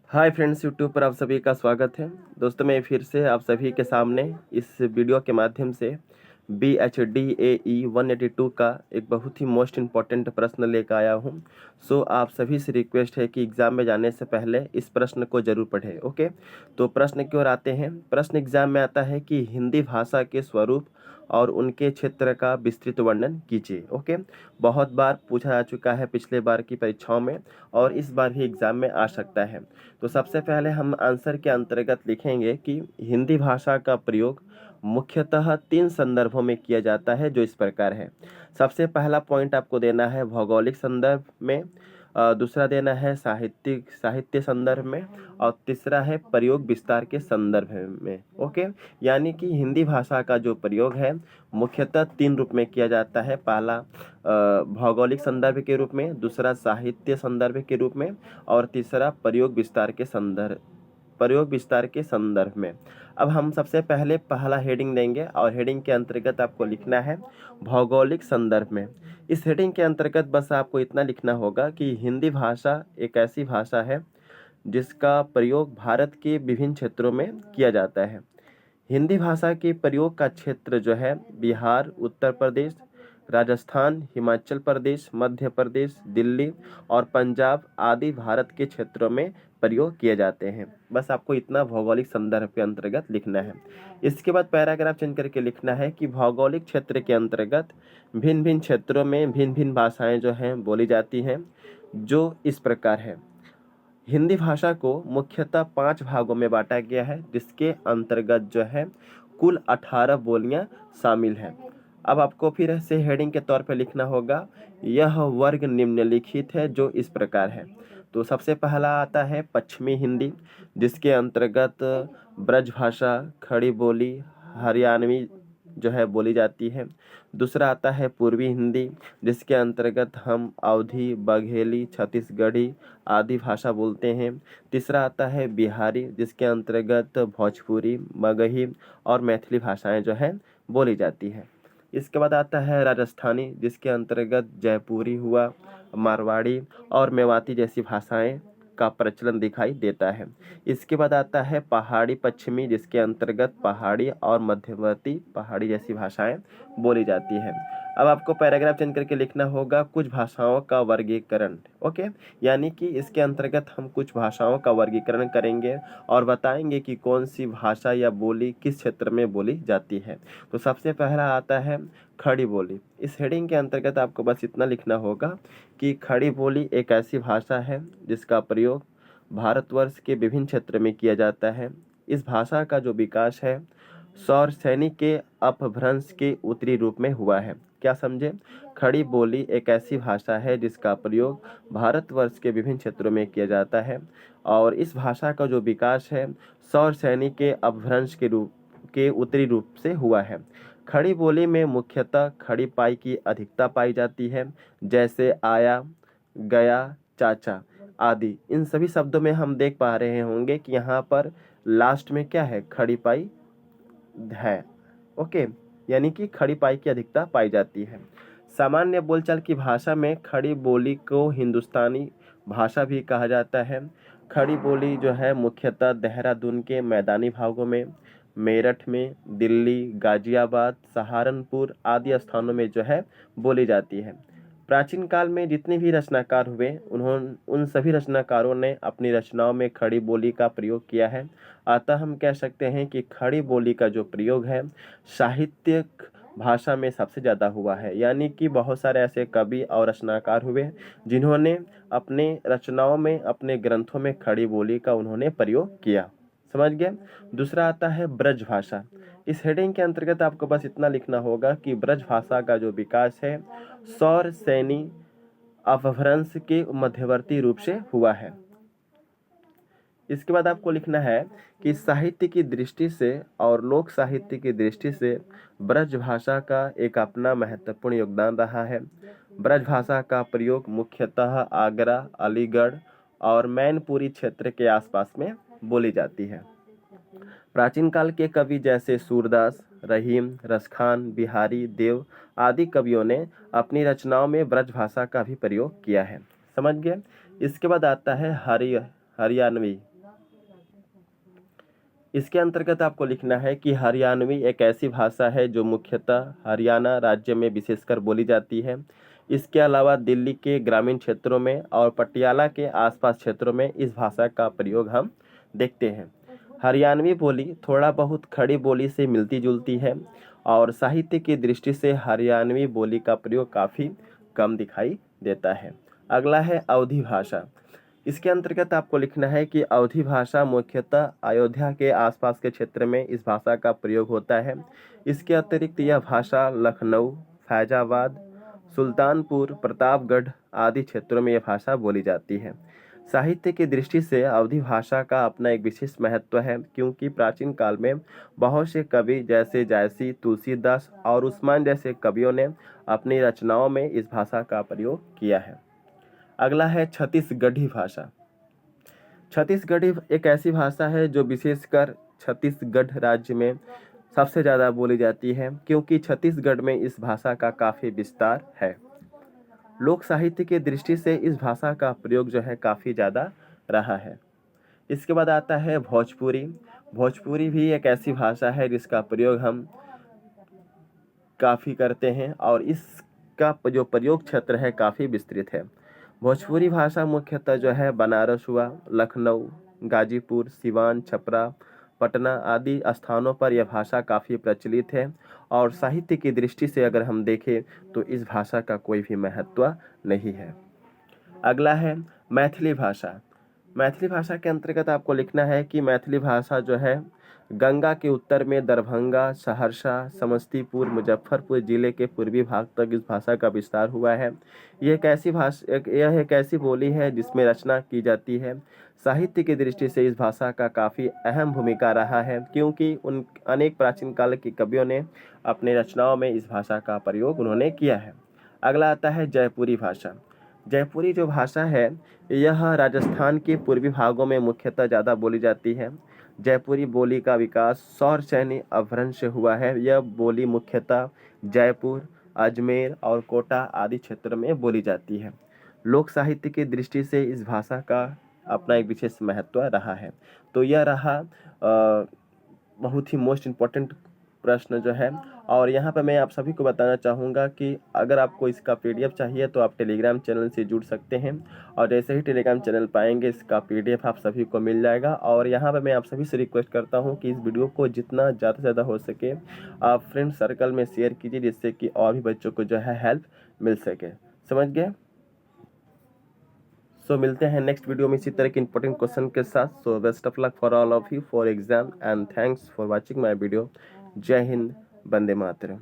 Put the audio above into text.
Hi friends, YouTube पर आप सभी का स्वागत है। दोस्तों, मैं फिर से आप सभी के सामने इस वीडियो के माध्यम से BHDAE 182 का एक बहुत ही मोस्ट इम्पॉर्टेंट प्रश्न लेकर आया हूं। सो आप सभी से रिक्वेस्ट है कि एग्ज़ाम में जाने से पहले इस प्रश्न को जरूर पढ़ें। ओके, तो प्रश्न की ओर आते हैं। प्रश्न एग्जाम में आता है कि हिंदी भाषा के स्वरूप और उनके क्षेत्र का विस्तृत वर्णन कीजिए। ओके, बहुत बार पूछा जा चुका है पिछले बार की परीक्षाओं में और इस बार भी एग्जाम में आ सकता है। तो सबसे पहले हम आंसर के अंतर्गत लिखेंगे कि हिंदी भाषा का प्रयोग मुख्यतः 3 संदर्भों में किया जाता है, जो इस प्रकार है। सबसे पहला पॉइंट आपको देना है भौगोलिक संदर्भ में, दूसरा देना है साहित्य संदर्भ में और तीसरा है प्रयोग विस्तार के संदर्भ में। ओके, यानी कि हिंदी भाषा का जो प्रयोग है मुख्यतः 3 रूप में किया जाता है। पहला भौगोलिक संदर्भ के रूप में, दूसरा साहित्य संदर्भ के रूप में और तीसरा प्रयोग विस्तार के संदर्भ में। अब हम सबसे पहले पहला हेडिंग देंगे और हेडिंग के अंतर्गत आपको लिखना है भौगोलिक संदर्भ में। इस हेडिंग के अंतर्गत बस आपको इतना लिखना होगा कि हिंदी भाषा एक ऐसी भाषा है जिसका प्रयोग भारत के विभिन्न क्षेत्रों में किया जाता है। हिंदी भाषा के प्रयोग का क्षेत्र जो है बिहार, उत्तर प्रदेश, राजस्थान, हिमाचल प्रदेश, मध्य प्रदेश, दिल्ली और पंजाब आदि भारत के क्षेत्रों में प्रयोग किए जाते हैं। बस आपको इतना भौगोलिक संदर्भ के अंतर्गत लिखना है। इसके बाद पैराग्राफ चेंज करके लिखना है कि भौगोलिक क्षेत्र के अंतर्गत भिन्न भिन्न क्षेत्रों में भिन्न भिन्न भाषाएं जो हैं बोली जाती हैं, जो इस प्रकार है। हिंदी भाषा को मुख्यतः 5 भागों में बांटा गया है, जिसके अंतर्गत जो है कुल 18 बोलियां शामिल हैं। अब आपको फिर से हेडिंग के तौर पर लिखना होगा यह वर्ग निम्नलिखित है, जो इस प्रकार है। तो सबसे पहला आता है पश्चिमी हिंदी, जिसके अंतर्गत ब्रजभाषा, खड़ी बोली, हरियाणवी जो है बोली जाती है। दूसरा आता है पूर्वी हिंदी, जिसके अंतर्गत हम अवधी, बघेली, छत्तीसगढ़ी आदि भाषा बोलते हैं। तीसरा आता है बिहारी, जिसके अंतर्गत भोजपुरी, मगही और मैथिली भाषाएं जो हैं बोली जाती हैं। इसके बाद आता है राजस्थानी, जिसके अंतर्गत जयपुरी हुआ, मारवाड़ी और मेवाती जैसी भाषाएं का प्रचलन दिखाई देता है। इसके बाद आता है पहाड़ी पश्चिमी, जिसके अंतर्गत पहाड़ी और मध्यवर्ती पहाड़ी जैसी भाषाएं बोली जाती हैं। अब आपको पैराग्राफ चेंज करके लिखना होगा कुछ भाषाओं का वर्गीकरण। ओके, यानी कि इसके अंतर्गत हम कुछ भाषाओं का वर्गीकरण करेंगे और बताएंगे कि कौन सी भाषा या बोली किस क्षेत्र में बोली जाती है। तो सबसे पहला आता है खड़ी बोली। इस हेडिंग के अंतर्गत आपको बस इतना लिखना होगा कि खड़ी बोली एक ऐसी भाषा है जिसका प्रयोग भारतवर्ष के विभिन्न क्षेत्र में किया जाता है। इस भाषा का जो विकास है सौर सैनिक के अपभ्रंश के उत्तरी रूप में हुआ है। क्या समझे? खड़ी बोली एक ऐसी भाषा है जिसका प्रयोग भारतवर्ष के विभिन्न क्षेत्रों में किया जाता है और इस भाषा का जो विकास है सौर सैनिक के अपभ्रंश के उत्तरी रूप से हुआ है। खड़ी बोली में मुख्यतः खड़ी पाई की अधिकता पाई जाती है, जैसे आया, गया, चाचा आदि। इन सभी शब्दों में हम देख पा रहे होंगे कि यहाँ पर लास्ट में क्या है, खड़ी पाई है। ओके, यानी कि खड़ी पाई की अधिकता पाई जाती है। सामान्य बोलचाल की भाषा में खड़ी बोली को हिंदुस्तानी भाषा भी कहा जाता है। खड़ी बोली जो है मुख्यतः देहरादून के मैदानी भागों में, मेरठ में, दिल्ली, गाजियाबाद, सहारनपुर आदि स्थानों में जो है बोली जाती है। प्राचीन काल में जितने भी रचनाकार हुए उन सभी रचनाकारों ने अपनी रचनाओं में खड़ी बोली का प्रयोग किया है। अतः हम कह सकते हैं कि खड़ी बोली का जो प्रयोग है साहित्यिक भाषा में सबसे ज़्यादा हुआ है, यानी कि बहुत सारे ऐसे कवि और रचनाकार हुए जिन्होंने अपने रचनाओं में, अपने ग्रंथों में खड़ी बोली का उन्होंने प्रयोग किया। समझ गए? दूसरा आता है ब्रज भाषा। इस हेडिंग के अंतर्गत आपको बस इतना लिखना होगा कि ब्रज भाषा का जो विकास है सौर सैनी अपभ्रंश के मध्यवर्ती रूप से हुआ है। इसके बाद आपको लिखना है कि साहित्य की दृष्टि से और लोक साहित्य की दृष्टि से ब्रज भाषा का एक अपना महत्वपूर्ण योगदान रहा है। ब्रज भाषा का प्रयोग मुख्यतः आगरा, अलीगढ़ और मैनपुरी क्षेत्र के आसपास में बोली जाती है। प्राचीन काल के कवि जैसे सूरदास, रहीम, रसखान, बिहारी, देव आदि कवियों ने अपनी रचनाओं में ब्रज भाषा का भी प्रयोग किया है। समझ गए? इसके बाद आता है हरियाणवी। इसके अंतर्गत आपको लिखना है कि हरियाणवी एक ऐसी भाषा है जो मुख्यतः हरियाणा राज्य में विशेषकर बोली जाती है। इसके अलावा दिल्ली के ग्रामीण क्षेत्रों में और पटियाला के आसपास क्षेत्रों में इस भाषा का प्रयोग हम देखते हैं। हरियाणवी बोली थोड़ा बहुत खड़ी बोली से मिलती जुलती है और साहित्य की दृष्टि से हरियाणवी बोली का प्रयोग काफ़ी कम दिखाई देता है। अगला है अवधी भाषा। इसके अंतर्गत आपको लिखना है कि अवधी भाषा मुख्यतः अयोध्या के आसपास के क्षेत्र में इस भाषा का प्रयोग होता है। इसके अतिरिक्त यह भाषा लखनऊ, फैजाबाद, सुल्तानपुर, प्रतापगढ़ आदि क्षेत्रों में यह भाषा बोली जाती है। साहित्य की दृष्टि से अवधी भाषा का अपना एक विशेष महत्व है, क्योंकि प्राचीन काल में बहुत से कवि जैसे जायसी, तुलसीदास और उस्मान जैसे कवियों ने अपनी रचनाओं में इस भाषा का प्रयोग किया है। अगला है छत्तीसगढ़ी भाषा। छत्तीसगढ़ी एक ऐसी भाषा है जो विशेषकर छत्तीसगढ़ राज्य में सबसे ज़्यादा बोली जाती है, क्योंकि छत्तीसगढ़ में इस भाषा का काफ़ी विस्तार है। लोक साहित्य की दृष्टि से इस भाषा का प्रयोग जो है काफ़ी ज़्यादा रहा है। इसके बाद आता है भोजपुरी। भोजपुरी भी एक ऐसी भाषा है जिसका प्रयोग हम काफ़ी करते हैं और इसका जो प्रयोग क्षेत्र है काफ़ी विस्तृत है। भोजपुरी भाषा मुख्यतः जो है बनारस हुआ, लखनऊ, गाजीपुर, सिवान, छपरा, पटना आदि स्थानों पर यह भाषा काफ़ी प्रचलित है और साहित्य की दृष्टि से अगर हम देखें तो इस भाषा का कोई भी महत्व नहीं है। अगला है मैथिली भाषा। मैथिली भाषा के अंतर्गत आपको लिखना है कि मैथिली भाषा जो है गंगा के उत्तर में दरभंगा, सहरसा, समस्तीपुर, मुजफ्फरपुर जिले के पूर्वी भाग तक इस भाषा का विस्तार हुआ है। यह एक ऐसी बोली है जिसमें रचना की जाती है। साहित्य की दृष्टि से इस भाषा का काफ़ी अहम भूमिका रहा है, क्योंकि उन अनेक प्राचीन काल के कवियों ने अपने रचनाओं में इस भाषा का प्रयोग उन्होंने किया है। अगला आता है जयपुरी भाषा। जयपुरी जो भाषा है यह राजस्थान के पूर्वी भागों में मुख्यतः ज़्यादा बोली जाती है। जयपुरी बोली का विकास सौर सैनी अपभ्रंश से हुआ है। यह बोली मुख्यतः जयपुर, अजमेर और कोटा आदि क्षेत्रों में बोली जाती है। लोक साहित्य की दृष्टि से इस भाषा का अपना एक विशेष महत्व रहा है। तो यह रहा बहुत ही मोस्ट इम्पोर्टेंट प्रश्न जो है। और यहाँ पर मैं आप सभी को बताना चाहूँगा कि अगर आपको इसका PDF चाहिए तो आप टेलीग्राम चैनल से जुड़ सकते हैं और जैसे ही टेलीग्राम चैनल पाएंगे इसका PDF आप सभी को मिल जाएगा। और यहाँ पर मैं आप सभी से रिक्वेस्ट करता हूँ कि इस वीडियो को जितना ज़्यादा से ज़्यादा हो सके आप फ्रेंड सर्कल में शेयर कीजिए, जिससे कि और भी बच्चों को जो है हेल्प मिल सके। समझ गए? सो मिलते हैं नेक्स्ट वीडियो में इसी तरह के इंपॉर्टेंट क्वेश्चन के साथ। So best of luck for all of you for exam and thanks for watching my video. जय हिंद, वंदे मातरम।